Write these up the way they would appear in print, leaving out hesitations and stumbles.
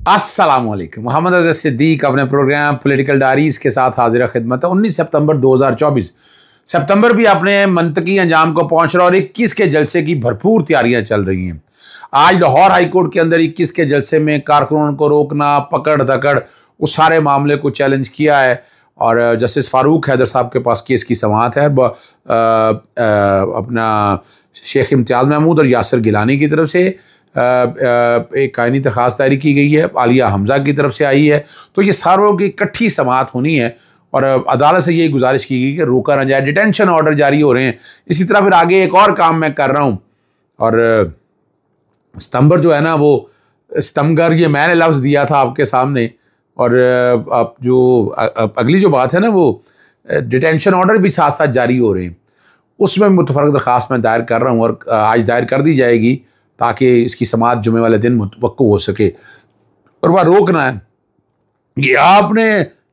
अस्सलामुअलैकुम। मोहम्मद अज़हर सिद्दीक अपने programme political diaries के साथ हाजिर खिदमत है। 19 सितंबर 2024 सितंबर भी अपने मंतकी अंजाम को पहुंच रहा और 21 के जलसे की भरपूर तैयारियां चल रही हैं। आज लाहौर हाई कोर्ट के अंदर 21 के जलसे में कारकुनों को रोकना, पकड़ धकड़, उस सारे मामले को चैलेंज किया है और जस्टिस फ़ारूक हैदर साहब के पास केस की समाअत है। अपना शेख इम्तियाज़ महमूद और यासिर गिलानी की तरफ से एक कायनी दरख्वास्त दायर की गई है, आलिया हमज़ा की तरफ से आई है। तो ये सारों की इकट्ठी समाअत होनी है और अदालत से यही गुजारिश की गई कि रोका ना जाए। डिटेंशन ऑर्डर जारी हो रहे हैं। इसी तरह फिर आगे एक और काम मैं कर रहा हूँ और सितंबर जो है ना, वो सितमगर ये मैंने लफ्ज़ दिया था आपके सामने। और अब जो अगली जो बात है ना, वो डिटेंशन ऑर्डर भी साथ साथ जारी हो रहे हैं। उसमें मुतफ़र्रिक़ दरख्वास्त मैं दायर कर रहा हूँ और आज दायर कर दी जाएगी ताकि इसकी समाअत जुमे वाले दिन मुतवक्को हो सके। और वह रोकना है, ये आपने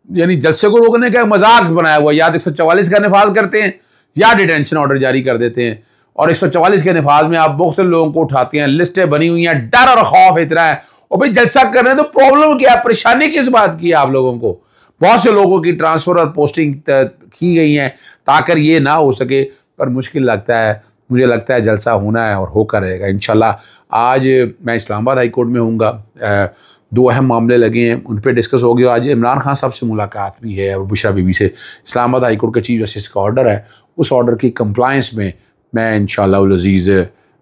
यानी जलसे को रोकने का मजाक बनाया हुआ। या 144 का नफाज करते हैं या डिटेंशन ऑर्डर जारी कर देते हैं और 144 के नफाज में आप मुख्तलिफ लोगों को उठाते हैं। लिस्टें बनी हुई हैं, डर और खौफ इतना है। और भाई जलसा कर रहे हैं तो प्रॉब्लम क्या है, परेशानी किस बात की है आप लोगों को? बहुत से लोगों की ट्रांसफ़र और पोस्टिंग की गई हैं ताकि ये ना हो सके, पर मुश्किल लगता है। मुझे लगता है जलसा होना है और होकर रहेगा इंशाल्लाह। आज मैं इस्लामाबाद हाई कोर्ट में हूँगा। दो अहम मामले लगे हैं, उन पर डिस्कस हो गया। आज इमरान खान साहब से मुलाकात भी है और बुशरा बीबी से। इस्लामाबाद हाई कोर्ट के चीफ जस्टिस का ऑर्डर है, उस ऑर्डर की कंप्लायंस में मैं इंशाअल्लाह अज़ीज़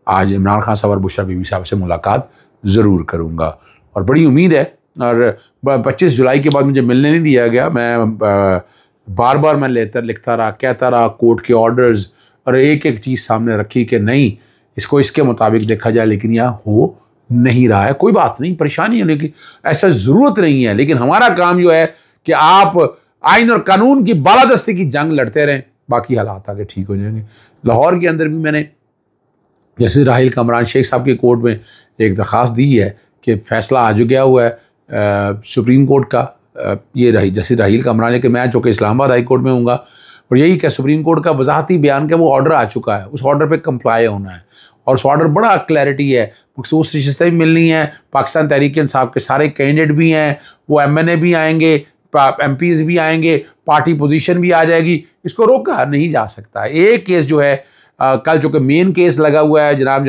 आज इमरान खान साहब और बुशरा बीबी साहब से मुलाकात ज़रूर करूँगा और बड़ी उम्मीद है। और 25 जुलाई के बाद मुझे मिलने नहीं दिया गया। मैं बार बार मैं लिखता रहा, कहता रहा कोर्ट के ऑर्डर्स और एक एक चीज़ सामने रखी कि नहीं, इसको इसके मुताबिक देखा जाए, लेकिन यह हो नहीं रहा है। कोई बात नहीं, परेशानी है, लेकिन ऐसा ज़रूरत नहीं है। लेकिन हमारा काम जो है कि आप आइन और कानून की बालादस्ती की जंग लड़ते रहें, बाकी हालात आगे ठीक हो जाएंगे। लाहौर के अंदर भी मैंने जस्टिस राहिल कमरान शेख साहब की कोर्ट में एक दरख्वास्त दी है कि फ़ैसला आ जो गया हुआ है सुप्रीम कोर्ट का। ये जस्टिस राहिल कमरान कि मैं चूँकि इस्लामाबाद हाई कोर्ट में हूँगा और यही कि सुप्रीम कोर्ट का वजाहती बयान का वो ऑर्डर आ चुका है, उस ऑर्डर पे कंप्लाई होना है। और उस ऑर्डर बड़ा क्लैरिटी है, मखसूस रिश्ते भी मिलनी है। पाकिस्तान तहरीक इंसाफ के सारे कैंडिडेट भी हैं, वो MNA भी आएंगे, MPs भी आएंगे, पार्टी पोजीशन भी आ जाएगी। इसको रोका नहीं जा सकता। एक केस जो है कल चूँकि मेन केस लगा हुआ है जनाब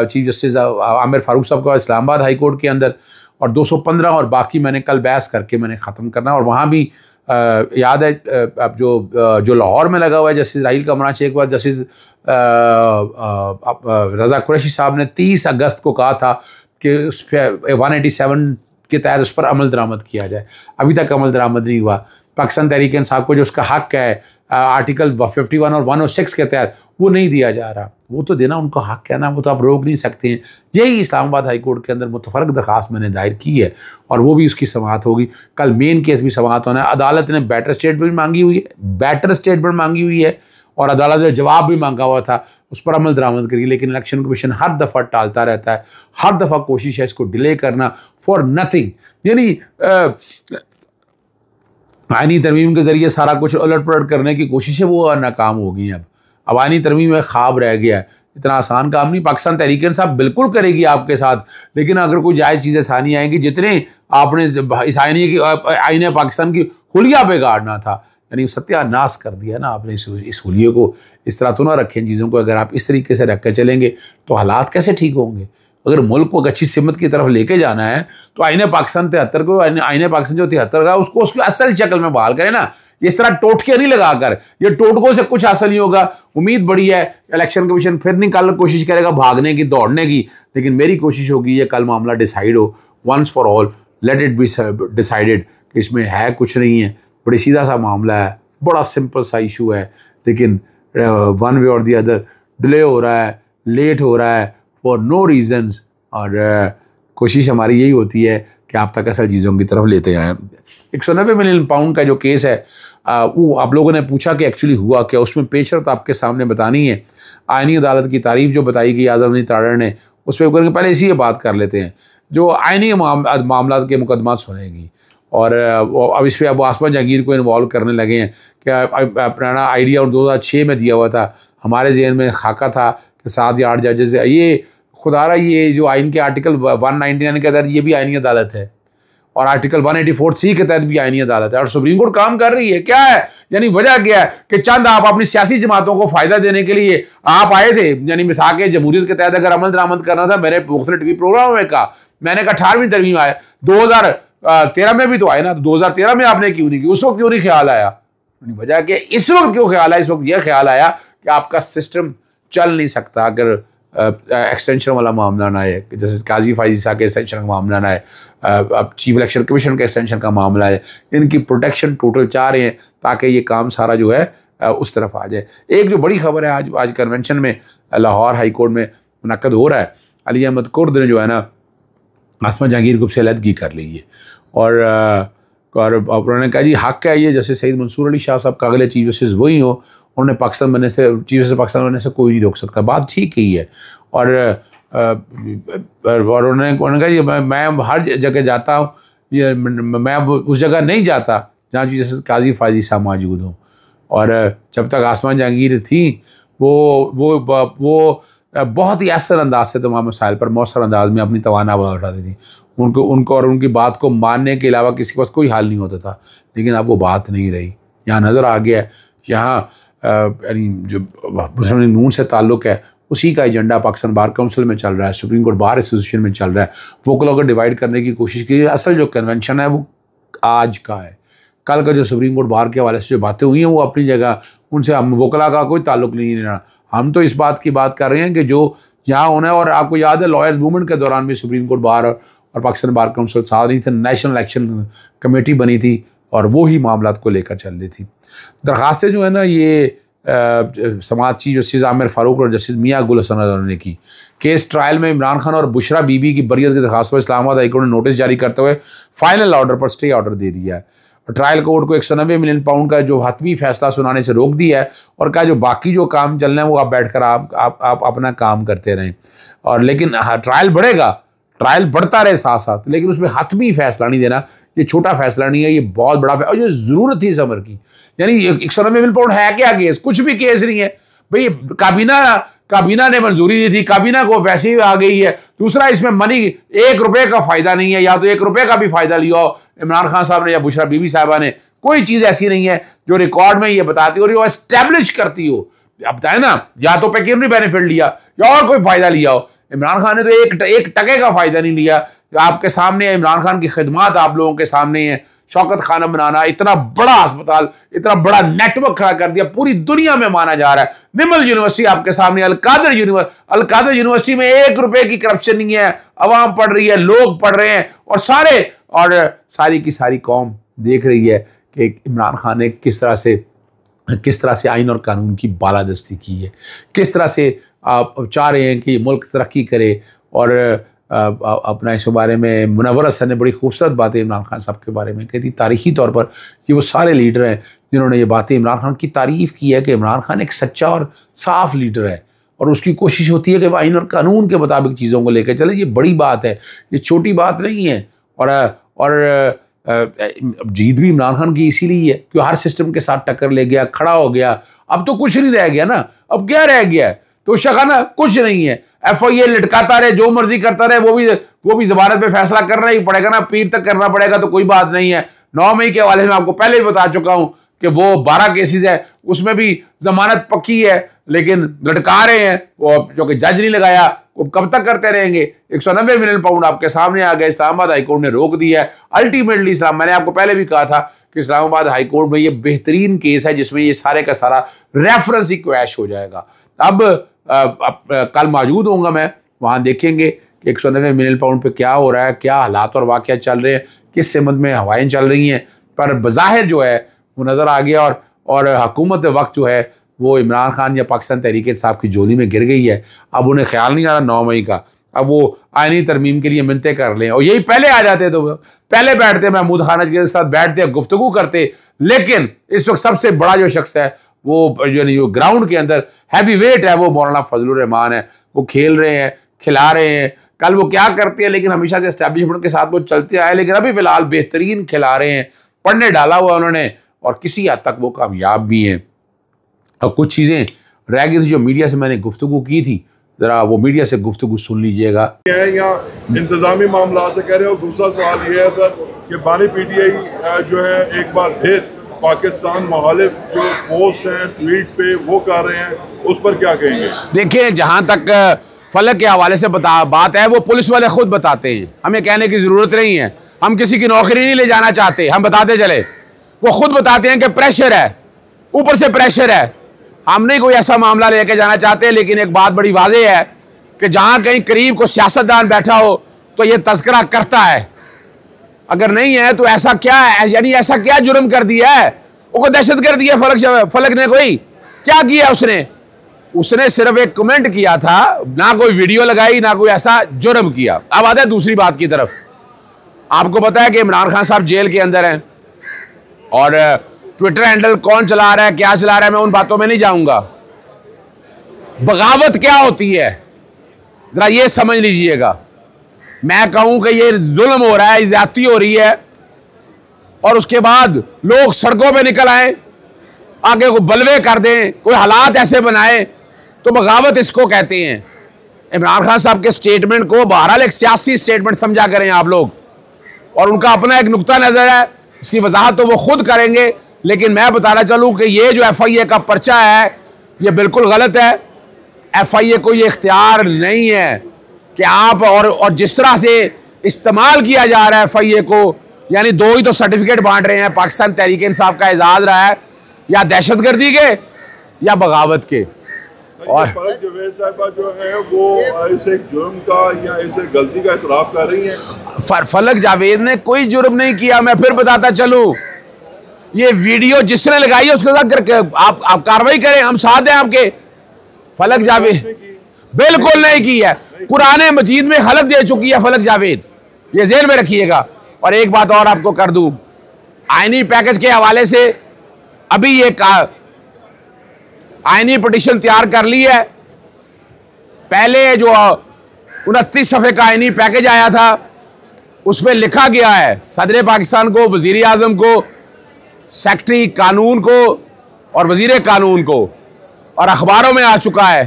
चीफ जस्टिस आमिर फारूक साहब का इस्लामाबाद हाई कोर्ट के अंदर, और 215 और बाकी मैंने कल बहस करके मैंने ख़त्म करना। और वहाँ भी याद है अब जो लाहौर में लगा हुआ है जस्टिस राहिल कमरान शेख के बाद जस्टिस रज़ा कुरैशी साहब ने 30 अगस्त को कहा था कि उस पर 187 के तहत उस पर अमल दरामद किया जाए। अभी तक अमल दरामद नहीं हुआ। पाकिस्तान तहरीक इंसाफ को जो उसका हक है आर्टिकल 51 और 106 के तहत, वो नहीं दिया जा रहा। वो तो देना उनका हक है ना, वो तो आप रोक नहीं सकते हैं। यही इस्लामाबाद हाई कोर्ट के अंदर मुतफ़र्रिक़ दरख्वास्त मैंने दायर की है और वो भी उसकी समाअत होगी। कल मेन केस भी समाअत होना है। अदालत ने बेटर स्टेटमेंट मांगी हुई है और अदालत ने जवाब भी मांगा हुआ था, उस पर अमल दरामद करिए। लेकिन इलेक्शन कमीशन हर दफ़ा टालता रहता है, हर दफ़ा कोशिश है इसको डिले करना फॉर नथिंग। यानी आईनी तरमीम के ज़रिए सारा कुछ उलट पलट करने की कोशिश है, वो नाकाम हो गई हैं। अब आईनी तरमीम में ख्वाब रह गया है, इतना आसान काम नहीं। पाकिस्तान तहरीक इंसाफ बिल्कुल करेगी आपके साथ, लेकिन अगर कोई जायज़ चीज़ें सानी आएंगी, जितने आपने इस आईने पाकिस्तान की हुलिया बिगाड़ना था, यानी सत्यानाश कर दिया ना आपने इस हुलिये को। इस तरह तो ना रखें चीज़ों को। अगर आप इस तरीके से रख कर चलेंगे तो हालात कैसे ठीक होंगे? अगर मुल्क को अच्छी सिमत की तरफ लेके जाना है तो आईने पाकिस्तान 73 को, आईने पाकिस्तान जो 73 का, उसको उसकी असल शक्ल में बहाल करें ना। इस तरह टोटके नहीं लगाकर, ये टोटकों से कुछ हासिल नहीं होगा। उम्मीद बड़ी है इलेक्शन कमीशन फिर निकाल कोशिश करेगा भागने की, दौड़ने की, लेकिन मेरी कोशिश होगी ये कल मामला डिसाइड हो once for all. Let it be decided कि इसमें है कुछ नहीं है, बड़ी सीधा सा मामला है, बड़ा सिंपल सा इशू है। लेकिन वन वे और दी अदर डिले हो रहा है, लेट हो रहा है फॉर नो रीज़न्स। और कोशिश हमारी यही होती है कि आप तक असल चीज़ों की तरफ लेते आएँ। 190 मिलियन पाउंड का जो केस है वो आप लोगों ने पूछा कि एक्चुअली हुआ क्या, उसमें पेशरत आपके सामने बतानी है। आईनी अदालत की तारीफ़ जो बताई गई आज़म अली तारड़ ने, उस पर करके पहले इसी बात कर लेते हैं। जो आईनी मामला के मुकदमा सुनेगी और अब इस पर अब आसमान जहांगीर को इन्वॉल्व करने लगे हैं। क्या पुराना आइडिया और 2006 में दिया हुआ था, हमारे जहन में खाका था कि 7 या 8 जजेस, ये खुदारा ये जो आइन के आर्टिकल 199 के तहत ये भी आइनी अदालत है। और आर्टिकल 184(3) के तहत भी आईनी अदालत है और सुप्रीम कोर्ट काम कर रही है। क्या है यानी वजह क्या है कि चंद आप अपनी सियासी जमातों को फायदा देने के लिए आप आए थे, यानी मिसाक जमहूरियत के तहत अगर अमल दरामद करना था, मेरे मुख्तलिफ टीवी प्रोग्राम में कहा, मैंने कहा 18वीं तरमीम आए, 2013 में भी तो आए ना, तो 2013 में आपने क्यों नहीं की, उस वक्त क्यों नहीं ख्याल आया? वजह कि इस वक्त क्यों ख्याल आया? इस वक्त यह ख्याल आया कि आपका सिस्टम चल नहीं सकता अगर एक्सटेंशन वाला मामला ना है, जैसे काजी फायजी साहब के एक्सटेंशन का मामला ना है, अब चीफ इलेक्शन कमीशन के एक्सटेंशन का मामला है, इनकी प्रोटेक्शन टोटल चाह रहे हैं ताकि ये काम सारा जो है उस तरफ आ जाए। एक जो बड़ी खबर है आज कन्वेंशन में लाहौर हाई कोर्ट में मुनक्कद हो रहा है, अली अहमद कुर्द ने जो है ना आसमा जहांगीर ग्रुप से अलहदगी कर ली है और उन्होंने कहा जी हक है ये, जैसे सईद मंसूर अली शाह साहब का अगले चीफ जस्टिस वही हो, उन्होंने पाकिस्तान बनने से, चीफ जस्टिस पाकिस्तान बनने से कोई नहीं रोक सकता, बात ठीक ही है। और उन्होंने कहा जी मैं हर जगह जाता हूँ, ये मैं उस जगह नहीं जाता जहाँ चीफ जस्टिस काजी फायजी साहब मौजूद हों। और जब तक आसमा जहांगीर थी वो बहुत ही असर अंदाज से तमाम मसाइल पर मौसर अंदाज में अपनी तवाना उठाती थी। उनको और उनकी बात को मानने के अलावा किसी के पास कोई हाल नहीं होता था, लेकिन अब वो बात नहीं रही। यहाँ नज़र आ गया है, यहाँ यानी जो मुस्लिम लीग नून से ताल्लुक़ है उसी का एजेंडा पाकिस्तान बार काउंसिल में चल रहा है, सुप्रीम कोर्ट बार एसोसिएशन में चल रहा है। वो को अगर डिवाइड करने की कोशिश की, असल जो कन्वेंशन है वो आज का है। कल का जो सुप्रीम कोर्ट बार के हवाले से जो बातें हुई हैं वो अपनी जगह, उनसे हम वकला का कोई ताल्लुक़ नहीं है। हम तो इस बात की बात कर रहे हैं कि जो यहाँ होना है। और आपको याद है लॉयर्स मूवमेंट के दौरान भी सुप्रीम कोर्ट बार और पाकिस्तान बार काउंसिल साथ नहीं थे, नेशनल इलेक्शन कमेटी बनी थी और वो ही मामला को लेकर चल रही थी। दरख्वास्तें जो है ना ये समाज चीफ जस्टिस आमिर फारूक और जस्टिस मियाँ गुल हसन ने की। केस ट्रायल में इमरान खान और बुशरा बीबी की बरियत की दरख्वास्त पर इस्लामाबाद हाईकोर्ट ने नोटिस जारी करते हुए फाइनल ऑर्डर पर स्टे ऑर्डर दे दिया है। ट्रायल कोर्ट को 190 मिलियन पाउंड का जो हतमी फैसला सुनाने से रोक दिया है और कहा जो बाकी जो काम चलना है वो आप बैठकर आप अपना काम करते रहें। और लेकिन ट्रायल बढ़ेगा, ट्रायल बढ़ता रहे साथ साथ, लेकिन उसमें हतमी फैसला नहीं देना। ये छोटा फैसला नहीं है, ये बहुत बड़ा और ये ज़रूरत थी इस अमर की। यानी 190 मिलियन पाउंड है क्या केस? कुछ भी केस नहीं है भाई। काबीना ने मंजूरी दी थी, काबीना को वैसे ही आ गई है। दूसरा इसमें मनी 1 रुपये का फ़ायदा नहीं है, या तो 1 रुपये का भी फ़ायदा लिया हो इमरान खान साहब ने या बुशरा बीबी साहबा ने। कोई चीज़ ऐसी नहीं है जो रिकॉर्ड में ये बताती हो, वो एस्टेब्लिश करती हो। अब बताए ना, या तो पेक्यूनरी बेनिफिट लिया या और कोई फ़ायदा लिया हो। इमरान खान ने तो एक टके का फ़ायदा नहीं लिया। आपके सामने इमरान खान की खिदमत आप लोगों के सामने है। शौकत खाना बनाना, इतना बड़ा अस्पताल, इतना बड़ा नेटवर्क खड़ा कर दिया, पूरी दुनिया में माना जा रहा है। निमल यूनिवर्सिटी आपके सामने, अलकादर यूनिवर्सिटी में 1 रुपये की करप्शन नहीं है। अवाम पढ़ रही है, लोग पढ़ रहे हैं और सारी की सारी कौम देख रही है कि इमरान खान ने किस तरह से आइन और कानून की बालादस्ती की है, किस तरह से आप चाह रहे हैं कि मुल्क तरक्की करे। और अपना इस बारे में मुनव्वर हसन ने बड़ी खूबसूरत बातें इमरान खान साहब के बारे में कही थी। तारीख़ी तौर पर ये वो सारे लीडर हैं जिन्होंने ये बातें इमरान खान की तारीफ़ की है कि इमरान खान एक सच्चा और साफ़ लीडर है और उसकी कोशिश होती है कि वह आइन और कानून के मुताबिक चीज़ों को लेकर चले। ये बड़ी बात है, ये छोटी बात नहीं है। और जीत भी इमरान खान की इसीलिए है कि हर सिस्टम के साथ टक्कर ले गया, खड़ा हो गया। अब तो कुछ नहीं रह गया ना, अब क्या रह गया है? तो शखाना कुछ नहीं है। FIA लटकाता रहे, जो मर्जी करता रहे, वो भी जमानत पे फैसला करना ही पड़ेगा ना, पीर तक करना पड़ेगा, तो कोई बात नहीं है। 9 मई के हवाले में आपको पहले भी बता चुका हूं कि वो 12 केसेस है, उसमें भी जमानत पक्की है, लेकिन लटका रहे हैं वो, जो कि जज नहीं लगाया। वो कब तक करते रहेंगे? 190 मिलियन पाउंड आपके सामने आ गए, इस्लामाबाद हाईकोर्ट ने रोक दिया है। अल्टीमेटली मैंने आपको पहले भी कहा था कि इस्लामाबाद हाईकोर्ट में ये बेहतरीन केस है जिसमें ये सारे का सारा रेफरेंस ही क्रैश हो जाएगा। अब कल मौजूद होऊंगा मैं, वहाँ देखेंगे कि 190 मिलियन पाउंड पे क्या हो रहा है, क्या हालात और वाक़या चल रहे हैं, किस सिमत में हवाएं चल रही हैं। पर बज़ाहिर जो है वो नज़र आ गया और हुकूमत वक्त जो है वो इमरान खान या पाकिस्तान तहरीक इंसाफ की झोली में गिर गई है। अब उन्हें ख्याल नहीं आ रहा 9 मई का, अब वो आईनी तरमीम के लिए मिन्नतें कर लें। और यही पहले आ जाते तो पहले बैठते, महमूद खान के साथ बैठते, गुफ्तगू करते। लेकिन इस वक्त सबसे बड़ा जो शख्स है वो जो ग्राउंड के अंदर हैवी वेट है वो मौलाना फजलुर रहमान है। वो खेल रहे हैं, खिला रहे हैं। कल वो क्या करते हैं, लेकिन हमेशा से एस्टैब्लिशमेंट के साथ वो चलते आए, लेकिन अभी फिलहाल बेहतरीन खिला रहे हैं। पढ़ने डाला हुआ उन्होंने और किसी हद तक वो कामयाब भी हैं। और कुछ चीज़ें रह गई थी जो मीडिया से मैंने गुफ्तगू की थी, ज़रा वो मीडिया से गुफ्तगू सुन लीजिएगा। यहाँ इंतज़ामी मामला से कह रहे हो। दूसरा सवाल ये है सर कि बानी PTI जो है एक बार फिर पाकिस्तान मुखालिफ जो पोस्ट हैं ट्वीट पे वो कर रहे हैं, उस पर क्या कहेंगे? देखिए, जहाँ तक फलक के हवाले से बात है, वो पुलिस वाले खुद बताते हैं, हमें कहने की ज़रूरत नहीं है। हम किसी की नौकरी नहीं ले जाना चाहते, हम बताते चले। वो खुद बताते हैं कि प्रेशर है, ऊपर से प्रेशर है। हम नहीं कोई ऐसा मामला लेके जाना चाहते, लेकिन एक बात बड़ी वाज़ेह है कि जहाँ कहीं करीब को सियासतदान बैठा हो तो ये तज़किरा करता है। अगर नहीं है तो ऐसा क्या है, यानी ऐसा क्या जुर्म कर दिया है? वो दहशत कर दिया फलक ने? कोई क्या किया उसने सिर्फ एक कमेंट किया था, ना कोई वीडियो लगाई, ना कोई ऐसा जुर्म किया। अब आता है दूसरी बात की तरफ। आपको पता है कि इमरान खान साहब जेल के अंदर हैं और ट्विटर हैंडल कौन चला रहा है, क्या चला रहा है, मैं उन बातों में नहीं जाऊंगा। बगावत क्या होती है जरा ये समझ लीजिएगा। मैं कहूं कि ये जुल्म हो रहा है, ज्यादती हो रही है, और उसके बाद लोग सड़कों पे निकल आए, आगे को बलवे कर दें, कोई हालात ऐसे बनाए, तो बगावत इसको कहते हैं। इमरान खान साहब के स्टेटमेंट को बहरहाल एक सियासी स्टेटमेंट समझा करें आप लोग, और उनका अपना एक नुक्ता नजर है, इसकी वजाहत तो वो खुद करेंगे। लेकिन मैं बताना चलूं कि ये जो FIA का पर्चा है ये बिल्कुल गलत है। FIA को ये इख्तियार नहीं है कि आप और जिस तरह से इस्तेमाल किया जा रहा है FIA को, यानी दो ही तो सर्टिफिकेट बांट रहे हैं, पाकिस्तान तहरीक इंसाफ का एजाज रहा है, या दहशतगर्दी के या बगावत के। और फलक जावेद साहिबा जो है वो इसे जुर्म का या इसे गलती का इतराफ कर रही हैं। फलक जावेद ने कोई जुर्म नहीं किया। मैं फिर बताता चलूं, ये वीडियो जिसने लगाई है उसके साथ करके आप कार्रवाई करें, हम साथ हैं आपके। फलक जावेद बिल्कुल नहीं की है, कुरान मजीद में हलफ दे चुकी है फलक जावेद, ये ज़हन में रखिएगा। और एक बात और आपको कर दूं, आईनी पैकेज के हवाले से अभी ये आईनी पिटीशन तैयार कर ली है। पहले जो 29 सफ़े का आईनी पैकेज आया था उसमें लिखा गया है सदर पाकिस्तान को, वज़ीर आज़म को, सेक्रेटरी कानून को और वज़ीर कानून को, और अखबारों में आ चुका है।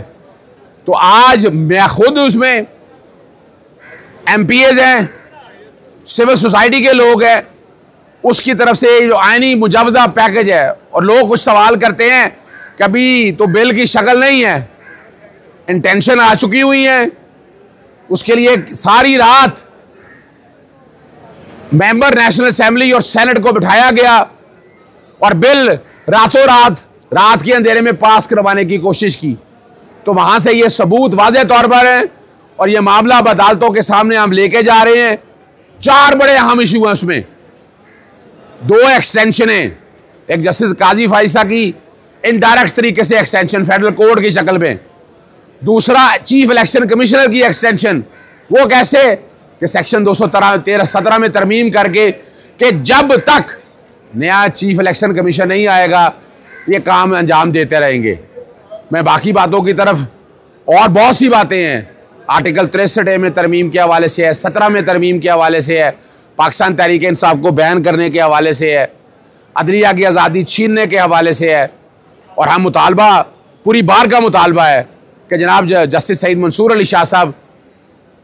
तो आज मैं खुद उसमें MPAs हैं, सिविल सोसाइटी के लोग हैं, उसकी तरफ से जो आईनी मुजावजा पैकेज है, और लोग कुछ सवाल करते हैं कि अभी तो बिल की शक्ल नहीं है, इंटेंशन आ चुकी हुई है। उसके लिए सारी रात मेंबर नेशनल असेंबली और सेनेट को बिठाया गया और बिल रातों रात के अंधेरे में पास करवाने की कोशिश की। तो वहां से ये सबूत वाज़े तौर पर है, और ये मामला अब अदालतों के सामने हम लेके जा रहे हैं। 4 बड़े अहम इशू हैं उसमें, 2 एक्सटेंशन हैं, एक जस्टिस काजी फाइसा की इनडायरेक्ट तरीके से एक्सटेंशन फेडरल कोर्ट की शक्ल में, दूसरा चीफ इलेक्शन कमिश्नर की एक्सटेंशन। वो कैसे कि सेक्शन 213-17 में तरमीम करके कि जब तक नया चीफ इलेक्शन कमीशन नहीं आएगा ये काम अंजाम देते रहेंगे। मैं बाकी बातों की तरफ, और बहुत सी बातें हैं, आर्टिकल 63 में तरमीम के हवाले से है, 17 में तरमीम के हवाले से है, पाकिस्तान तहरीक इंसाफ को बैन करने के हवाले से है, अदलिया की आज़ादी छीनने के हवाले से है। और हम मुतालबा, पूरी बार का मुतालबा है कि जनाब जस्टिस सईद मंसूर अली शाह साहब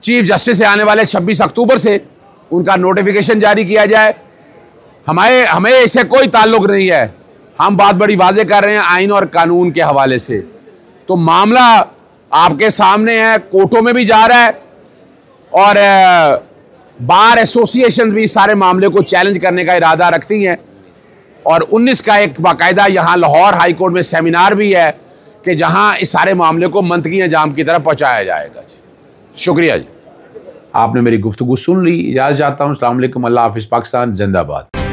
चीफ जस्टिस से आने वाले 26 अक्टूबर से उनका नोटिफिकेशन जारी किया जाए। हमें इससे कोई ताल्लुक़ नहीं है, हम बात बड़ी वाज़ेह कर रहे हैं आइन और कानून के हवाले से। तो मामला आपके सामने है, कोर्टों में भी जा रहा है, और बार एसोसिएशन भी सारे मामले को चैलेंज करने का इरादा रखती हैं। और 19 का एक बाकायदा यहाँ लाहौर हाई कोर्ट में सेमिनार भी है कि जहाँ इस सारे मामले को मंतकी अंजाम की तरफ पहुँचाया जाएगा। जी शुक्रिया जी, आपने मेरी गुफ्तगू सुन ली। इजाज़त चाहता हूँ। अस्सलाम वालेकुम, अल्लाह हाफ़िज़, पाकिस्तान जिंदाबाद।